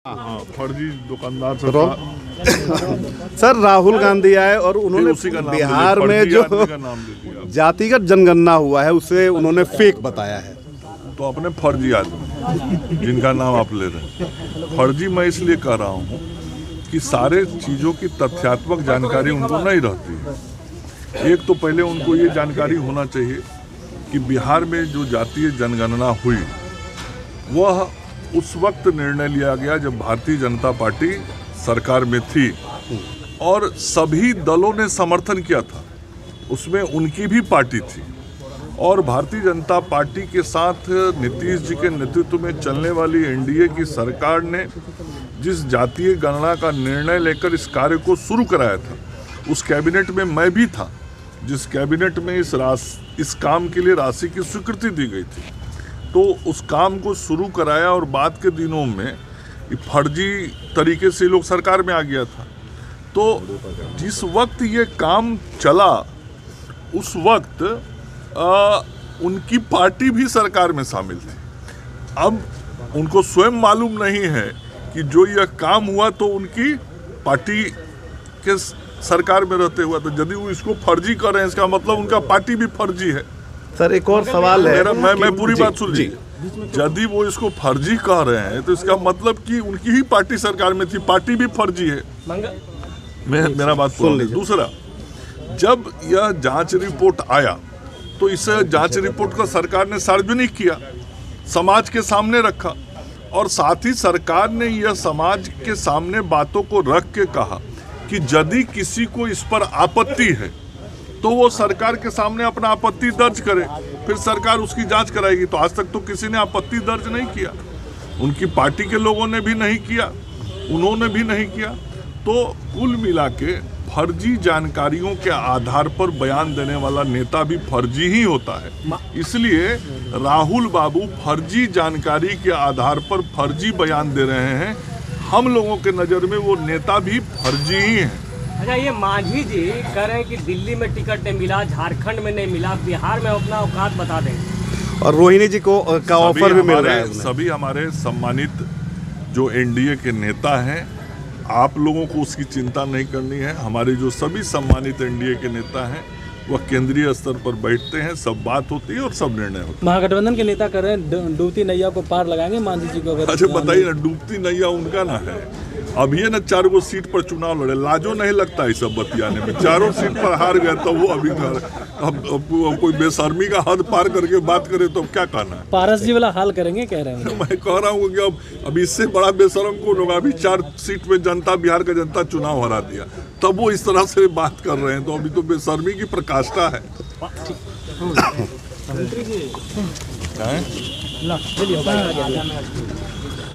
हाँ, फर्जी दुकानदार सर राहुल गांधी आए और उन्होंने बिहार में जो जातिगत जनगणना हुआ है उसे उन्होंने फेक बताया है। तो अपने फर्जी आदमी जिनका नाम आप ले रहे हैं, फर्जी मैं इसलिए कह रहा हूँ कि सारे चीज़ों की तथ्यात्मक जानकारी उनको नहीं रहती है। एक तो पहले उनको ये जानकारी होना चाहिए कि बिहार में जो जातीय जनगणना हुई वह उस वक्त निर्णय लिया गया जब भारतीय जनता पार्टी सरकार में थी और सभी दलों ने समर्थन किया था। उसमें उनकी भी पार्टी थी और भारतीय जनता पार्टी के साथ नीतीश जी के नेतृत्व में चलने वाली एनडीए की सरकार ने जिस जातीय गणना का निर्णय लेकर इस कार्य को शुरू कराया था, उस कैबिनेट में मैं भी था जिस कैबिनेट में इस काम के लिए राशि की स्वीकृति दी गई थी। तो उस काम को शुरू कराया और बाद के दिनों में फर्जी तरीके से लोग सरकार में आ गया था। तो जिस वक्त ये काम चला उस वक्त उनकी पार्टी भी सरकार में शामिल थी। अब उनको स्वयं मालूम नहीं है कि जो यह काम हुआ तो उनकी पार्टी के सरकार में रहते हुआ, तो यदि वो इसको फर्जी कर रहे हैं इसका मतलब उनका पार्टी भी फर्जी है। सर एक और सवाल है, मैं पूरी बात सुन लीजिए। यदि वो इसको फर्जी कह रहे हैं तो इसका मतलब कि उनकी ही पार्टी सरकार में थी, पार्टी भी फर्जी है। मेरा बात सुन लीजिए। दूसरा, जब यह जांच रिपोर्ट आया तो इस जांच रिपोर्ट को सरकार ने सार्वजनिक किया, समाज के सामने रखा और साथ ही सरकार ने यह समाज के सामने बातों को रख के कहा कि यदि किसी को इस पर आपत्ति है तो वो सरकार के सामने अपना आपत्ति दर्ज करे, फिर सरकार उसकी जांच कराएगी। तो आज तक तो किसी ने आपत्ति दर्ज नहीं किया, उनकी पार्टी के लोगों ने भी नहीं किया, उन्होंने भी नहीं किया। तो कुल मिला के फर्जी जानकारियों के आधार पर बयान देने वाला नेता भी फर्जी ही होता है। इसलिए राहुल बाबू फर्जी जानकारी के आधार पर फर्जी बयान दे रहे हैं। हम लोगों के नज़र में वो नेता भी फर्जी ही हैं। अच्छा, ये मांझी जी कह रहे हैं कि दिल्ली में टिकट नहीं मिला, झारखंड में नहीं मिला, बिहार में अपना औकात बता दें और रोहिणी जी को का ऑफर भी मिल रहा है। सभी हमारे सम्मानित जो एनडीए के नेता हैं, आप लोगों को उसकी चिंता नहीं करनी है। हमारे जो सभी सम्मानित एनडीए के नेता हैं वह केंद्रीय स्तर पर बैठते हैं, सब बात होती है और सब निर्णय होते हैं। महागठबंधन के नेता कर रहे हैं डूबती नैया को पार लगाएंगे मांझी जी को। अच्छा बताइए ना, डूबती नैया उनका ना है। अब ये ना 4 गो सीट पर चुनाव लड़े, लाजो नहीं लगता है सब बतियाने में। 4 सीट पर हार गए तो वो अभी अब कोई बेशर्मी का हद पार करके बात करे तो क्या कहना है। पारस जी वाला हाल करेंगे कह रहे हैं। मैं कह रहा हूँ कि अब इससे बड़ा बेशर्म कौन होगा। अभी 4 सीट में जनता, बिहार का जनता चुनाव हरा दिया, तब वो इस तरह से बात कर रहे हैं, तो अभी तो बेशर्मी की प्रकाष्ठा है।